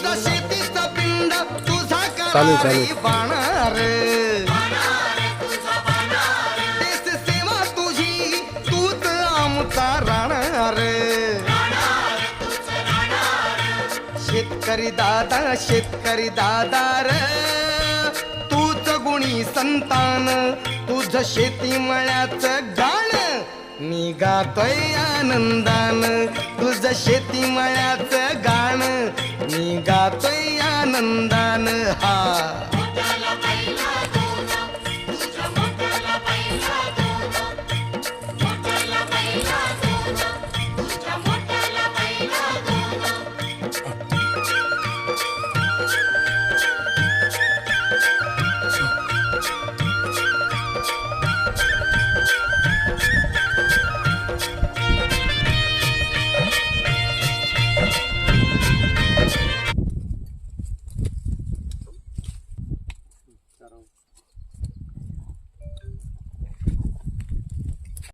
तुझा शेतीचा पिंड तुझा चालू करारी बाणार देश सेवा तुझी तूच आमचा राहणार शेतकरी दादा र तूच गुणी संतान तुझ शेती मळ्याचं गाण मी गातोय आनंदान तुझ शेती मळ्याचं गाण मी गातोय आनंदान हा करा